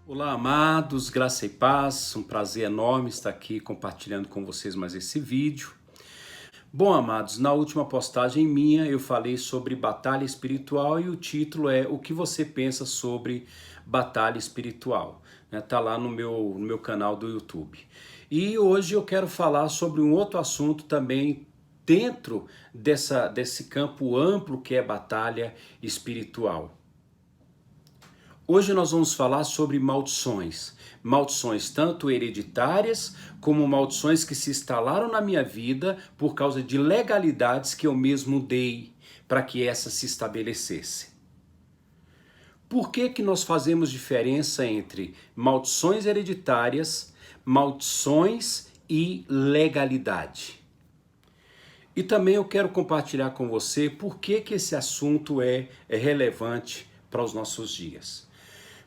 Olá, amados, graça e paz, um prazer enorme estar aqui compartilhando com vocês mais esse vídeo. Bom, amados, na última postagem minha eu falei sobre batalha espiritual e o título é O que você pensa sobre batalha espiritual? Tá lá no meu canal do YouTube. E hoje eu quero falar sobre um outro assunto também dentro desse campo amplo que é batalha espiritual. Hoje nós vamos falar sobre maldições. Maldições tanto hereditárias como maldições que se instalaram na minha vida por causa de legalidades que eu mesmo dei para que essa se estabelecesse. Por que que nós fazemos diferença entre maldições hereditárias, maldições e legalidade? E também eu quero compartilhar com você por que que esse assunto é relevante para os nossos dias.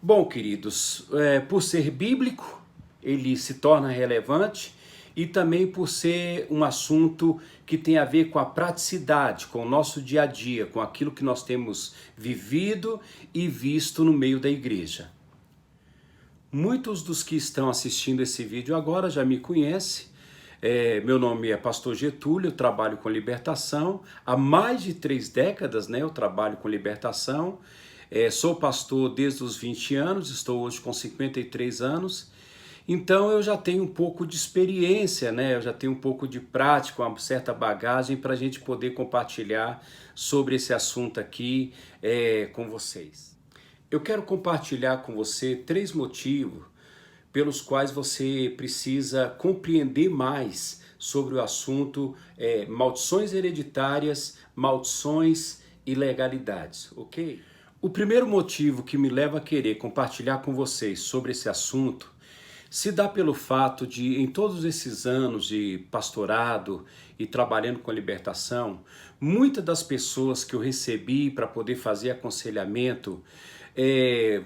Bom, queridos, por ser bíblico, ele se torna relevante e também por ser um assunto que tem a ver com a praticidade, com o nosso dia a dia, com aquilo que nós temos vivido e visto no meio da igreja. Muitos dos que estão assistindo esse vídeo agora já me conhecem. Meu nome é Pastor Getúlio, eu trabalho com libertação. Há mais de 3 décadas, eu trabalho com libertação. Sou pastor desde os 20 anos, estou hoje com 53 anos. Então eu já tenho um pouco de experiência, eu já tenho um pouco de prática, uma certa bagagem para a gente poder compartilhar sobre esse assunto aqui com vocês. Eu quero compartilhar com você 3 motivos pelos quais você precisa compreender mais sobre o assunto maldições hereditárias, maldições e legalidades, ok? O primeiro motivo que me leva a querer compartilhar com vocês sobre esse assunto se dá pelo fato de, em todos esses anos de pastorado e trabalhando com a libertação, muitas das pessoas que eu recebi para poder fazer aconselhamento,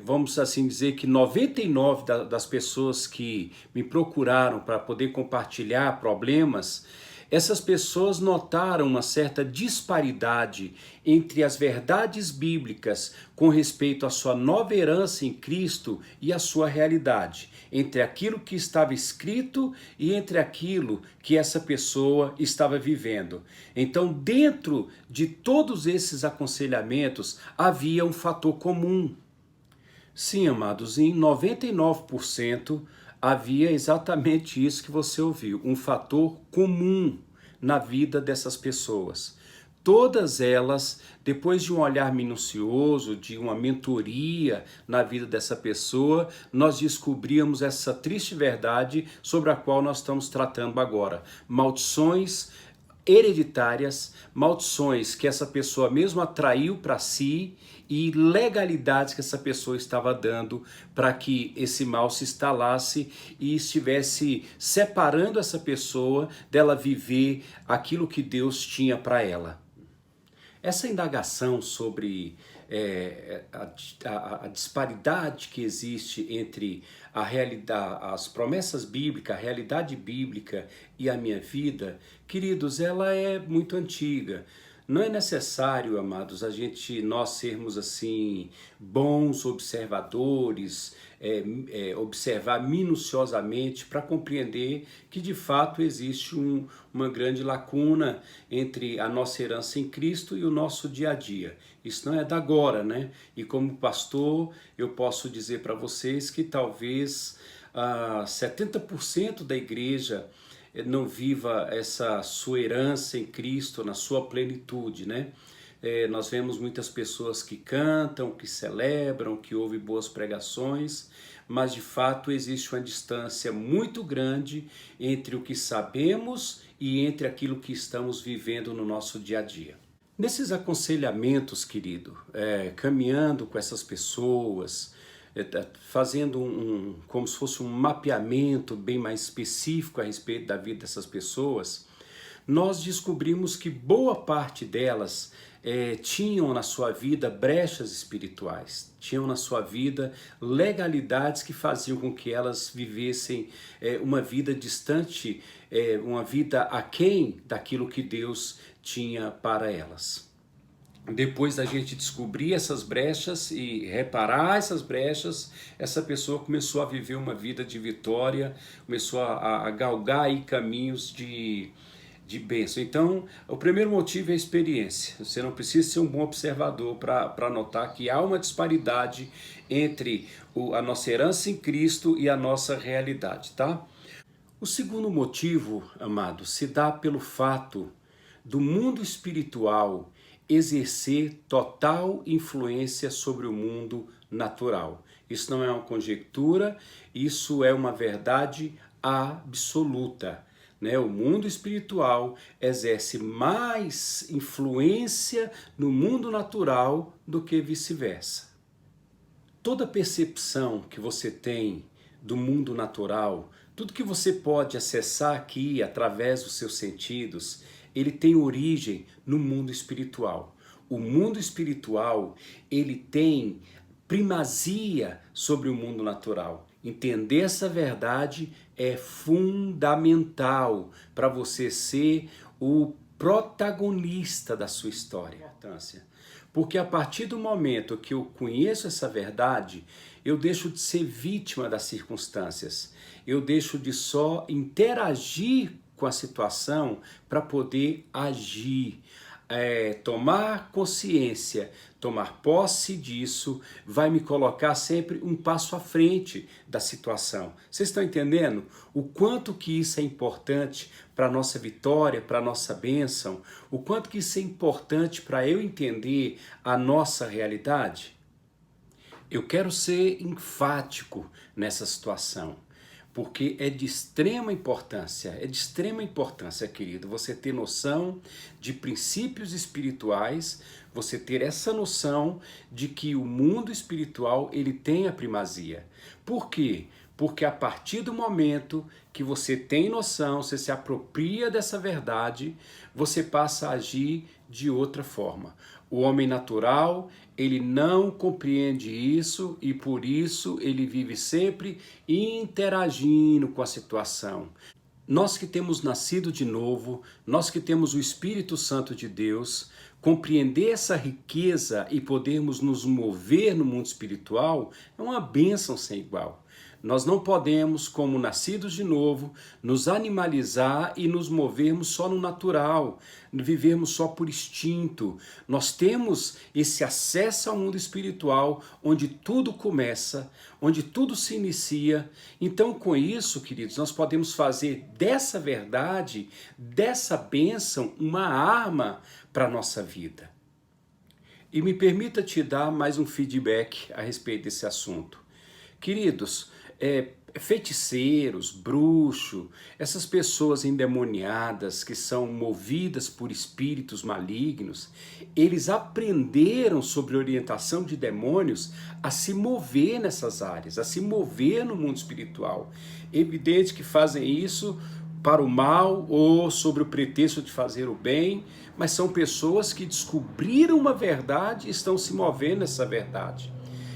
vamos assim dizer que 99 das pessoas que me procuraram para poder compartilhar problemas, essas pessoas notaram uma certa disparidade entre as verdades bíblicas com respeito à sua nova herança em Cristo e a sua realidade, entre aquilo que estava escrito e entre aquilo que essa pessoa estava vivendo. Então, dentro de todos esses aconselhamentos, havia um fator comum. Sim, amados, em 99% havia exatamente isso que você ouviu, um fator comum na vida dessas pessoas. Todas elas, depois de um olhar minucioso, de uma mentoria na vida dessa pessoa, nós descobríamos essa triste verdade sobre a qual nós estamos tratando agora. Maldições hereditárias, maldições que essa pessoa mesmo atraiu para si e legalidades que essa pessoa estava dando para que esse mal se instalasse e estivesse separando essa pessoa dela viver aquilo que Deus tinha para ela. Essa indagação sobre a disparidade que existe entre a realidade, as promessas bíblicas, a realidade bíblica e a minha vida, queridos, ela é muito antiga. Não é necessário, amados, nós sermos assim bons observadores, observar minuciosamente para compreender que de fato existe uma grande lacuna entre a nossa herança em Cristo e o nosso dia a dia. Isso não é da agora, E como pastor, eu posso dizer para vocês que talvez 70% da igreja não viva essa sua herança em Cristo na sua plenitude, Nós vemos muitas pessoas que cantam, que celebram, que ouvem boas pregações, mas de fato existe uma distância muito grande entre o que sabemos e entre aquilo que estamos vivendo no nosso dia a dia. Nesses aconselhamentos, querido, caminhando com essas pessoas, fazendo como se fosse um mapeamento bem mais específico a respeito da vida dessas pessoas, nós descobrimos que boa parte delas tinham na sua vida brechas espirituais, tinham na sua vida legalidades que faziam com que elas vivessem uma vida distante, uma vida aquém daquilo que Deus tinha para elas. Depois da gente descobrir essas brechas e reparar essas brechas, essa pessoa começou a viver uma vida de vitória, começou a galgar aí caminhos de bênção. Então, o primeiro motivo é a experiência. Você não precisa ser um bom observador para notar que há uma disparidade entre a nossa herança em Cristo e a nossa realidade, tá? O segundo motivo, amado, se dá pelo fato do mundo espiritual exercer total influência sobre o mundo natural. Isso não é uma conjectura, isso é uma verdade absoluta. Né? O mundo espiritual exerce mais influência no mundo natural do que vice-versa. Toda percepção que você tem do mundo natural, tudo que você pode acessar aqui através dos seus sentidos, ele tem origem no mundo espiritual. O mundo espiritual, ele tem primazia sobre o mundo natural. Entender essa verdade é fundamental para você ser o protagonista da sua história. Porque a partir do momento que eu conheço essa verdade, eu deixo de ser vítima das circunstâncias. Eu deixo de só interagir com a situação para poder agir. Tomar consciência, tomar posse disso, vai me colocar sempre um passo à frente da situação. Vocês estão entendendo o quanto que isso é importante para a nossa vitória, para a nossa bênção? O quanto que isso é importante para eu entender a nossa realidade? Eu quero ser enfático nessa situação, porque é de extrema importância, querido, você ter noção de princípios espirituais, você ter essa noção de que o mundo espiritual, ele tem a primazia. Por quê? Porque a partir do momento que você tem noção, você se apropria dessa verdade, você passa a agir de outra forma. O homem natural, ele não compreende isso e por isso ele vive sempre interagindo com a situação. Nós que temos nascido de novo, nós que temos o Espírito Santo de Deus, compreender essa riqueza e podermos nos mover no mundo espiritual é uma bênção sem igual. Nós não podemos, como nascidos de novo, nos animalizar e nos movermos só no natural, vivermos só por instinto. Nós temos esse acesso ao mundo espiritual, onde tudo começa, onde tudo se inicia. Então, com isso, queridos, nós podemos fazer dessa verdade, dessa bênção, uma arma para a nossa vida. E me permita te dar mais um feedback a respeito desse assunto. Queridos, feiticeiros, bruxos, essas pessoas endemoniadas que são movidas por espíritos malignos, eles aprenderam sobre orientação de demônios a se mover nessas áreas, a se mover no mundo espiritual. Evidente que fazem isso para o mal ou sobre o pretexto de fazer o bem, mas são pessoas que descobriram uma verdade e estão se movendo nessa verdade.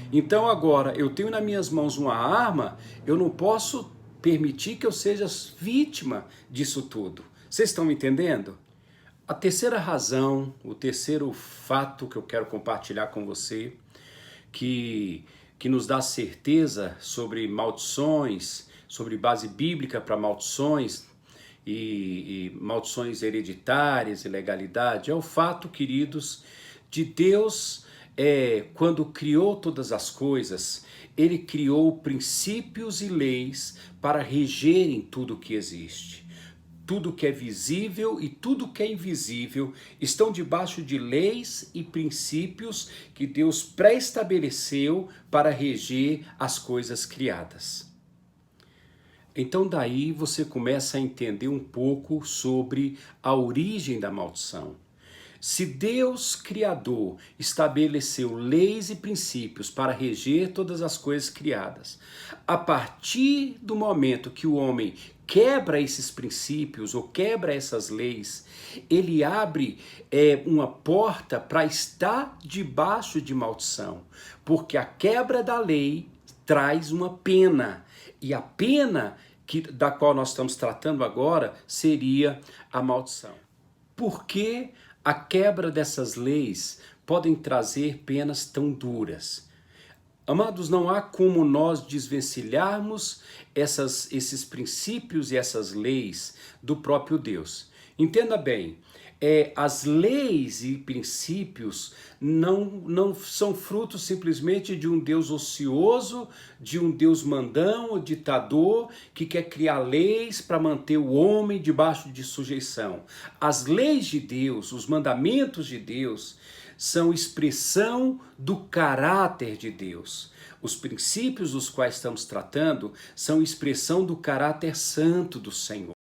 Então agora, eu tenho nas minhas mãos uma arma, eu não posso permitir que eu seja vítima disso tudo. Vocês estão me entendendo? A terceira razão, o terceiro fato que eu quero compartilhar com você, que nos dá certeza sobre maldições, sobre base bíblica para maldições e maldições hereditárias, ilegalidade, é o fato, queridos, de Deus... quando criou todas as coisas, ele criou princípios e leis para regerem tudo que existe. Tudo que é visível e tudo que é invisível estão debaixo de leis e princípios que Deus pré-estabeleceu para reger as coisas criadas. Então daí você começa a entender um pouco sobre a origem da maldição. Se Deus Criador estabeleceu leis e princípios para reger todas as coisas criadas, a partir do momento que o homem quebra esses princípios ou quebra essas leis, ele abre uma porta para estar debaixo de maldição, porque a quebra da lei traz uma pena, e a pena da qual nós estamos tratando agora seria a maldição. Por que a quebra dessas leis podem trazer penas tão duras. Amados, não há como nós desvencilharmos esses princípios e essas leis do próprio Deus. Entenda bem, as leis e princípios não são frutos simplesmente de um Deus ocioso, de um Deus mandão, ditador, que quer criar leis para manter o homem debaixo de sujeição. As leis de Deus, os mandamentos de Deus, são expressão do caráter de Deus. Os princípios dos quais estamos tratando são expressão do caráter santo do Senhor.